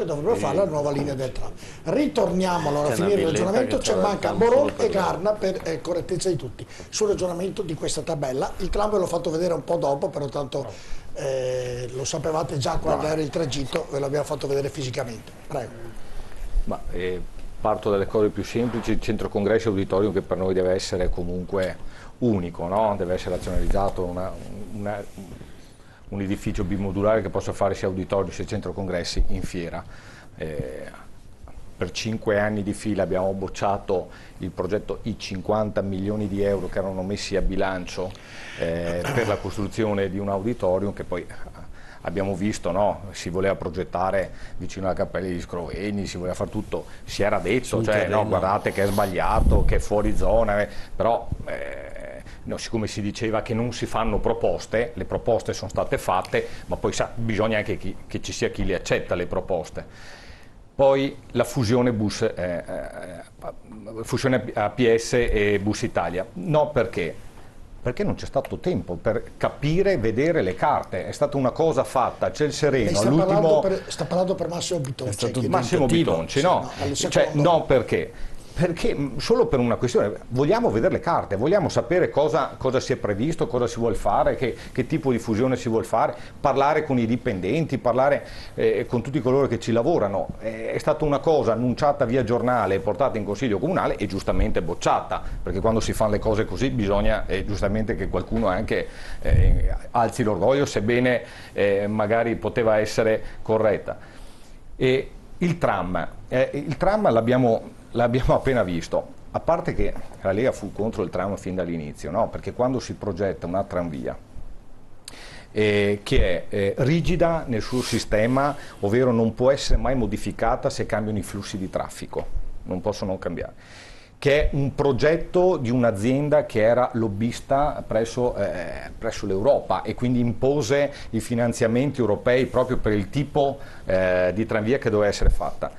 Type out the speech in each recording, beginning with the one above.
che dovrebbero fare la nuova linea del tram. Ritorniamo allora a finire il ragionamento, c'è manca Boron e Garna per correttezza di tutti sul ragionamento di questa tabella. Il tram ve l'ho fatto vedere un po' dopo, però tanto lo sapevate già quando era il tragitto, ve l'abbiamo fatto vedere fisicamente. Prego. Parto dalle cose più semplici. Il centro congressi è un auditorium che per noi deve essere comunque unico, no? Deve essere razionalizzato, un edificio bimodulare che possa fare sia auditorio sia centro congressi in fiera. Per 5 anni di fila abbiamo bocciato il progetto, i 50 milioni di euro che erano messi a bilancio per la costruzione di un auditorium che poi abbiamo visto, no? Si voleva progettare vicino alla Cappella degli Scrovegni, si voleva fare tutto, si era detto, cioè, no, guardate che è sbagliato, che è fuori zona, però no, siccome si diceva che non si fanno proposte, le proposte sono state fatte, ma poi bisogna anche che ci sia chi le accetta le proposte. Poi la fusione fusione APS e Bus Italia, no, perché? Perché non c'è stato tempo per capire e vedere le carte, è stata una cosa fatta, c'è il sereno. Sta parlando per Massimo Bitonci. Massimo Bitonci, no? No, perché? Perché solo per una questione, vogliamo vedere le carte, vogliamo sapere cosa si è previsto, cosa si vuole fare, che tipo di fusione si vuole fare, parlare con i dipendenti, parlare con tutti coloro che ci lavorano. È stata una cosa annunciata via giornale, portata in consiglio comunale e giustamente bocciata, perché quando si fanno le cose così bisogna giustamente che qualcuno anche alzi l'orgoglio, sebbene magari poteva essere corretta. E il tram l'abbiamo appena visto, a parte che la Lega fu contro il tram fin dall'inizio, no? Perché quando si progetta una tranvia che è rigida nel suo sistema, ovvero non può essere mai modificata se cambiano i flussi di traffico, non possono cambiare, che è un progetto di un'azienda che era lobbista presso l'Europa e quindi impose i finanziamenti europei proprio per il tipo di tranvia che doveva essere fatta,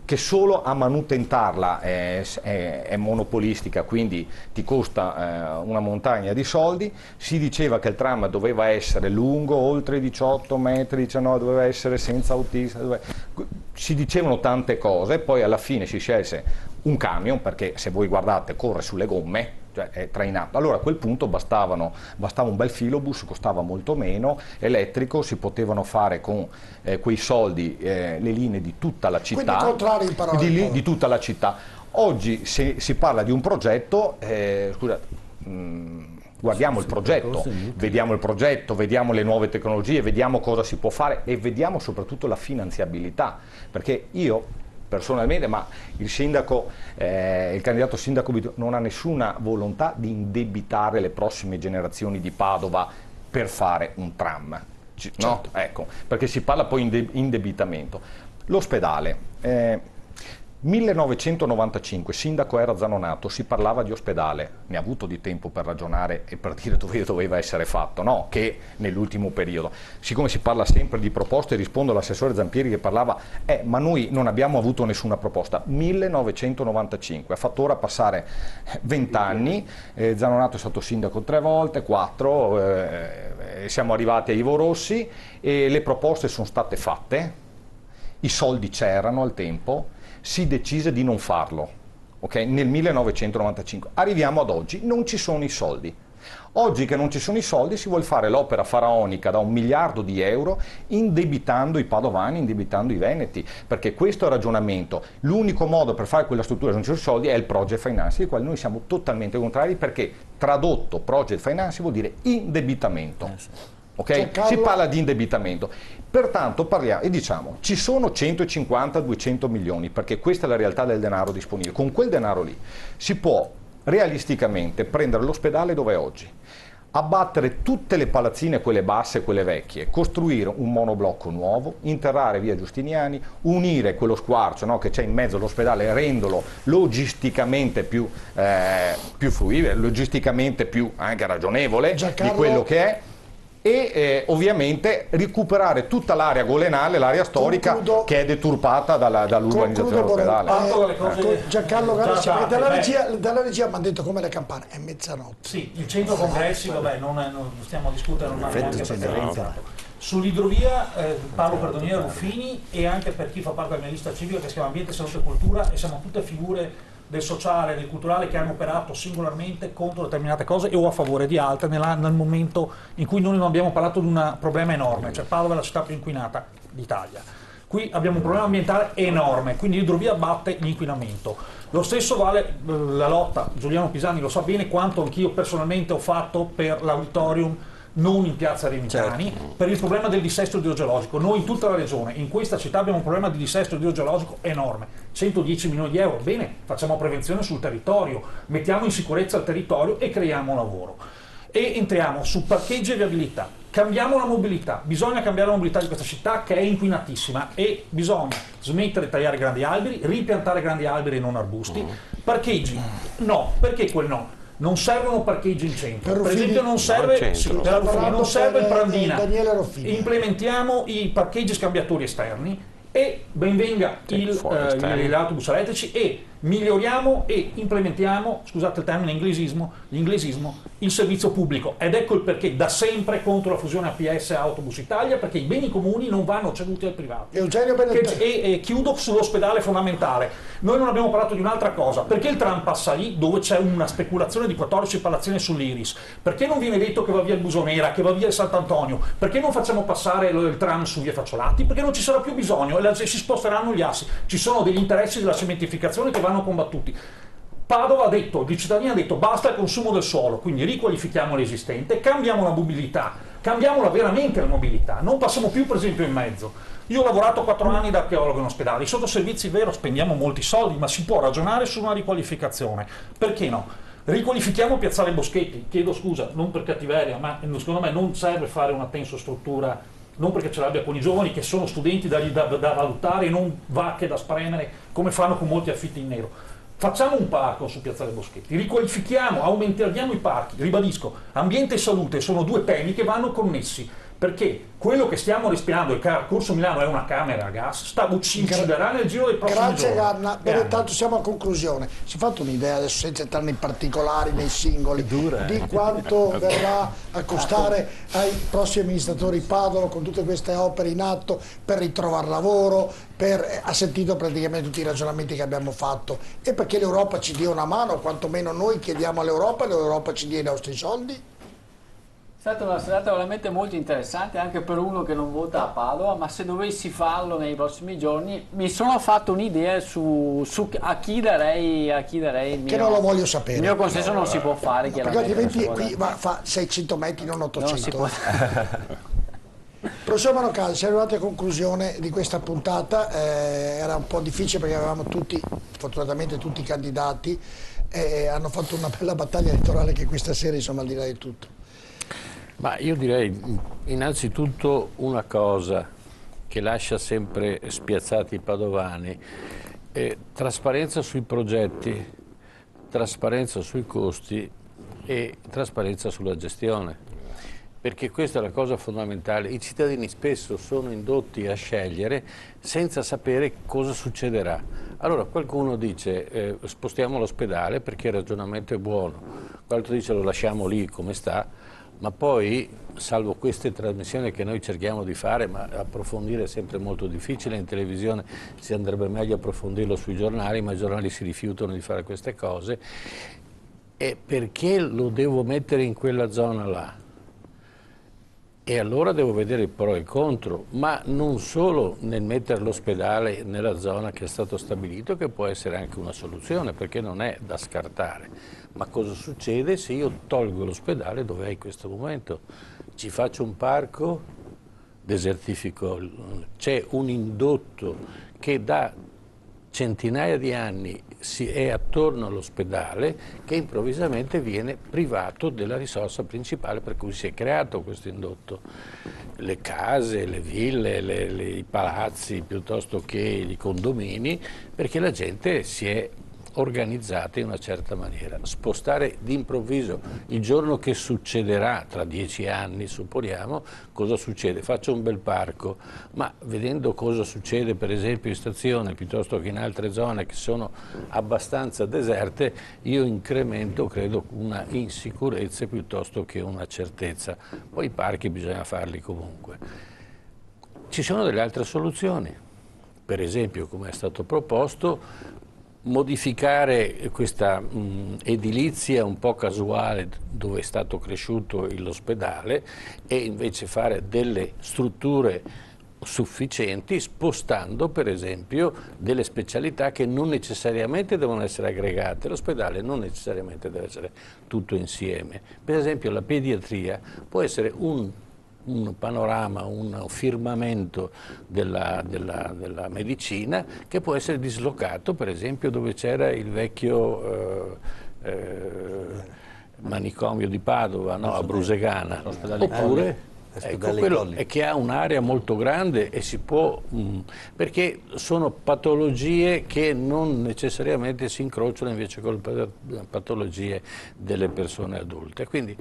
che solo a manutentarla è monopolistica, quindi ti costa una montagna di soldi. Si diceva che il tram doveva essere lungo oltre 18 metri, 19, doveva essere senza autista, si dicevano tante cose, poi alla fine si scelse un camion, perché se voi guardate corre sulle gomme, cioè è trainato. Allora a quel punto bastava un bel filobus, costava molto meno, elettrico, si potevano fare con quei soldi le linee di tutta la città, contrario in parole, di tutta la città. Oggi si parla di un progetto, guardiamo il progetto, vediamo le nuove tecnologie, vediamo cosa si può fare e vediamo soprattutto la finanziabilità, perché io personalmente, ma il candidato sindaco non ha nessuna volontà di indebitare le prossime generazioni di Padova per fare un tram, no? Certo. Ecco, perché si parla poi di indebitamento. L'ospedale, 1995, sindaco era Zanonato, si parlava di ospedale, ne ha avuto di tempo per ragionare e per dire dove doveva essere fatto, no? Che nell'ultimo periodo. Siccome si parla sempre di proposte, rispondo all'assessore Zampieri che parlava, ma noi non abbiamo avuto nessuna proposta. 1995, ha fatto ora passare 20 anni, Zanonato è stato sindaco 3 volte, 4, siamo arrivati a Ivo Rossi e le proposte sono state fatte, i soldi c'erano al tempo, si decise di non farlo, okay? Nel 1995. Arriviamo ad oggi, non ci sono i soldi. Oggi che non ci sono i soldi si vuole fare l'opera faraonica da 1 miliardo di euro indebitando i padovani, indebitando i veneti, perché questo è il ragionamento. L'unico modo per fare quella struttura se non ci sono soldi è il project finance, di quale noi siamo totalmente contrari, perché tradotto project finance vuol dire indebitamento. Okay? Si parla di indebitamento, pertanto parliamo e diciamo ci sono 150-200 milioni, perché questa è la realtà del denaro disponibile. Con quel denaro lì si può realisticamente prendere l'ospedale dove è oggi, abbattere tutte le palazzine, quelle basse, quelle vecchie, costruire un monoblocco nuovo, interrare via Giustiniani, unire quello squarcio, no, che c'è in mezzo all'ospedale, rendolo logisticamente più fruibile, logisticamente più anche ragionevole di quello che è, e ovviamente recuperare tutta l'area golenale, l'area storica che è deturpata dall'urbanizzazione dell'ospedale. Giancarlo Garassi, dalla regia mi hanno detto come le campane, è mezzanotte. Sì, il centro congressi, vabbè, non stiamo a discutere, non ha neanche Sull'idrovia parlo per Daniele Ruffini e anche per chi fa parte della mia lista civica che si chiama Ambiente, Salute e Cultura, e siamo tutte figure del sociale e del culturale che hanno operato singolarmente contro determinate cose e o a favore di altre nel momento in cui noi non abbiamo parlato di un problema enorme, cioè Padova è la città più inquinata d'Italia. Qui abbiamo un problema ambientale enorme, quindi l'idrovia batte l'inquinamento. Lo stesso vale la lotta, Giuliano Pisani lo sa bene, quanto anch'io personalmente ho fatto per l'auditorium non in piazza Remitani, per il problema del dissesto idrogeologico. Noi in tutta la regione, in questa città abbiamo un problema di dissesto idrogeologico enorme, 110 milioni di euro, bene, facciamo prevenzione sul territorio, mettiamo in sicurezza il territorio e creiamo lavoro. E entriamo su parcheggi e viabilità, cambiamo la mobilità, bisogna cambiare la mobilità di questa città che è inquinatissima e bisogna smettere di tagliare grandi alberi, ripiantare grandi alberi e non arbusti. Parcheggi, no, perché quel no? Non servono parcheggi in centro, per esempio non serve il Prandina, implementiamo i parcheggi scambiatori esterni e ben venga gli autobus elettrici e miglioriamo e implementiamo, scusate il termine l'inglesismo, il servizio pubblico, ed ecco il perché da sempre contro la fusione APS Autobus Italia, perché i beni comuni non vanno ceduti al privato. E chiudo sull'ospedale fondamentale. Noi non abbiamo parlato di un'altra cosa, perché il tram passa lì dove c'è una speculazione di 14 palazzine sull'Iris, perché non viene detto che va via il Busonera, che va via il Sant'Antonio, perché non facciamo passare il tram su via Facciolati, perché non ci sarà più bisogno e si sposteranno gli assi, ci sono degli interessi della cementificazione che vanno combattuti. Padova ha detto, il cittadino ha detto basta il consumo del suolo, quindi riqualifichiamo l'esistente, cambiamo la mobilità, cambiamola veramente la mobilità, non passiamo più per esempio in mezzo. Io ho lavorato 4 anni da archeologo in ospedale, i sottoservizi, vero, spendiamo molti soldi, ma si può ragionare su una riqualificazione, perché no? Riqualifichiamo Piazzale Boschetti, chiedo scusa, non per cattiveria, ma secondo me non serve fare una tensostruttura, non perché ce l'abbia con i giovani che sono studenti da valutare e non vacche da spremere come fanno con molti affitti in nero. Facciamo un parco su Piazzale Boschetti, riqualifichiamo, aumentiamo i parchi, ribadisco, ambiente e salute sono 2 temi che vanno connessi, perché quello che stiamo respirando, il Corso Milano è una camera a gas, ucciderà nel giro dei prossimi giorni. Grazie Garna, intanto siamo a conclusione. Si è fatto un'idea adesso, senza entrare nei particolari, nei singoli, di quanto verrà a costare ai prossimi amministratori Padova con tutte queste opere in atto per ritrovare lavoro, ha sentito praticamente tutti i ragionamenti che abbiamo fatto, e perché l'Europa ci dia una mano, quantomeno noi chiediamo all'Europa, l'Europa ci dia i nostri soldi. È stata una serata veramente molto interessante anche per uno che non vota a Padova, ma se dovessi farlo nei prossimi giorni mi sono fatto un'idea su a chi darei il mio, che non lo voglio sapere. Il mio consenso non si può fare, perché altrimenti qui fa 600 metri, non 800. Non Professor Manocasi, siamo arrivati a conclusione di questa puntata, era un po' difficile perché avevamo fortunatamente tutti i candidati, hanno fatto una bella battaglia elettorale che questa sera, insomma, al di là di tutto. Ma io direi innanzitutto una cosa che lascia sempre spiazzati i padovani: trasparenza sui progetti, trasparenza sui costi e trasparenza sulla gestione, perché questa è la cosa fondamentale. I cittadini spesso sono indotti a scegliere senza sapere cosa succederà. Allora qualcuno dice spostiamo l'ospedale perché il ragionamento è buono, qualcuno dice lo lasciamo lì come sta. Ma poi, salvo queste trasmissioni che noi cerchiamo di fare, ma approfondire è sempre molto difficile, in televisione si andrebbe meglio approfondirlo sui giornali, ma i giornali si rifiutano di fare queste cose, e perché lo devo mettere in quella zona là? E allora devo vedere il pro e il contro, ma non solo nel mettere l'ospedale nella zona che è stato stabilito, che può essere anche una soluzione, perché non è da scartare. Ma cosa succede se io tolgo l'ospedale dove è in questo momento? Ci faccio un parco, desertifico, c'è un indotto che da centinaia di anni è attorno all'ospedale, che improvvisamente viene privato della risorsa principale per cui si è creato questo indotto. Le case, le ville, i palazzi piuttosto che i condomini, perché la gente si è organizzate in una certa maniera. Spostare d'improvviso il giorno che succederà, tra 10 anni supponiamo, cosa succede? Faccio un bel parco, ma vedendo cosa succede per esempio in stazione piuttosto che in altre zone che sono abbastanza deserte, io incremento, credo, una insicurezza piuttosto che una certezza. Poi i parchi bisogna farli comunque. Ci sono delle altre soluzioni, per esempio, come è stato proposto, modificare questa edilizia un po' casuale dove è stato cresciuto l'ospedale e invece fare delle strutture sufficienti, spostando per esempio delle specialità che non necessariamente devono essere aggregate. L'ospedale non necessariamente deve essere tutto insieme. Per esempio la pediatria può essere un panorama, un firmamento della medicina che può essere dislocato, per esempio, dove c'era il vecchio manicomio di Padova, no, a Brusegana, oppure quello è che ha un'area molto grande e si può, perché sono patologie che non necessariamente si incrociano invece con le patologie delle persone adulte. Quindi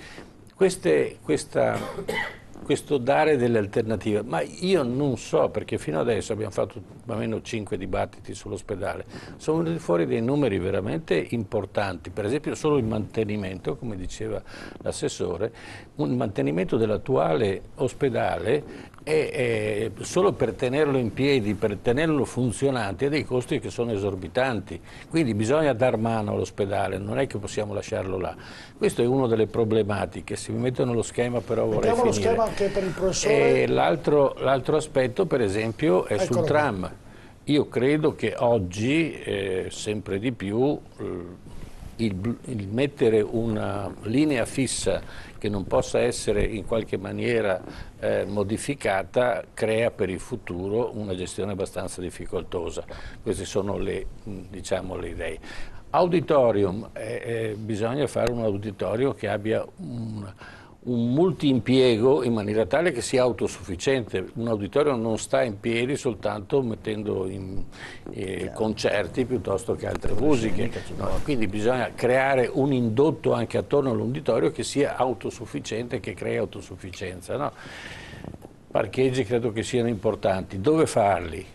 questo dare delle alternative, ma io non so, perché fino adesso abbiamo fatto almeno 5 dibattiti sull'ospedale, sono venuti fuori dei numeri veramente importanti, per esempio solo il mantenimento, come diceva l'assessore, il mantenimento dell'attuale ospedale è solo per tenerlo in piedi, per tenerlo funzionante, ha dei costi che sono esorbitanti, quindi bisogna dar mano all'ospedale, non è che possiamo lasciarlo là. Questa è una delle problematiche, se mi mettono lo schema però vorrei finire. Lo schema anche per il professore. E l'altro aspetto per esempio è sul tram. Io credo che oggi sempre di più il mettere una linea fissa che non possa essere in qualche maniera modificata crea per il futuro una gestione abbastanza difficoltosa. Queste sono diciamo, le idee. Auditorium, bisogna fare un auditorium che abbia un multi-impiego in maniera tale che sia autosufficiente. Un auditorio non sta in piedi soltanto mettendo in concerti piuttosto che altre musiche, no, quindi bisogna creare un indotto anche attorno all'uditorio che sia autosufficiente, che crei autosufficienza, no? Parcheggi credo che siano importanti. Dove farli?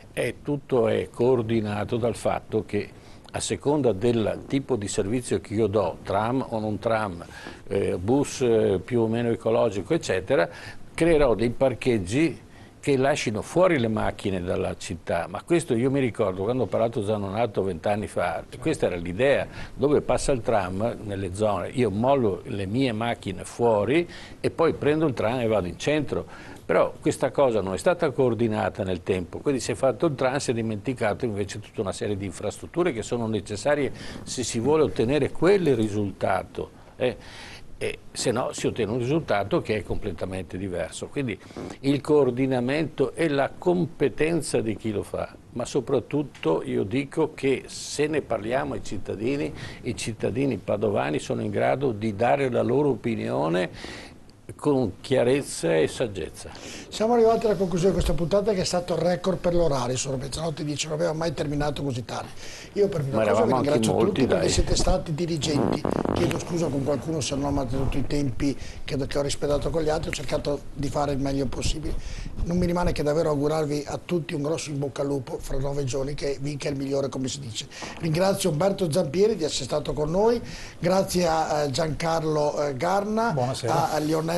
Tutto è coordinato dal fatto che a seconda del tipo di servizio che io do, tram o non tram, bus più o meno ecologico, eccetera, creerò dei parcheggi che lasciano fuori le macchine dalla città. Ma questo io mi ricordo quando ho parlato Zanonato 20 anni fa, questa era l'idea, dove passa il tram nelle zone, io mollo le mie macchine fuori e poi prendo il tram e vado in centro. Però questa cosa non è stata coordinata nel tempo, quindi si è fatto il tram, si è dimenticato invece tutta una serie di infrastrutture che sono necessarie se si vuole ottenere quel risultato. E se no si ottiene un risultato che è completamente diverso. Quindi il coordinamento e la competenza di chi lo fa, ma soprattutto io dico che se ne parliamo ai cittadini, i cittadini padovani sono in grado di dare la loro opinione con chiarezza e saggezza. Siamo arrivati alla conclusione di questa puntata che è stato il record per l'orario. Sono Mezzanotte dice non aveva mai terminato così tardi. Io per prima cosa vi ringrazio tutti perché siete stati dirigenti. Chiedo scusa con qualcuno se non ho mantenuto i tempi che ho rispettato con gli altri, ho cercato di fare il meglio possibile. Non mi rimane che davvero augurarvi a tutti un grosso in bocca al lupo fra 9 giorni, che vinca il migliore come si dice. Ringrazio Umberto Zampieri di essere stato con noi, grazie a Giancarlo Garna, a Lionello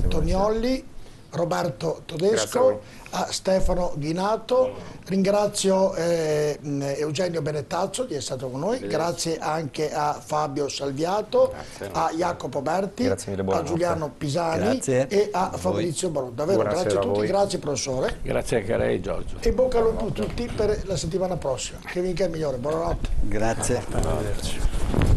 Toniolli, Roberto Todesco, a Stefano Ghinato, ringrazio Eugenio Benettazzo di essere stato con noi, grazie anche a Fabio Salviato, a Jacopo Berti, a Giuliano Pisani e a Fabrizio Barone. Davvero grazie a tutti, grazie professore. Grazie a lei Giorgio. E bocca al lupo a tutti per la settimana prossima, che vinca il migliore, buonanotte. Grazie. Arrivederci.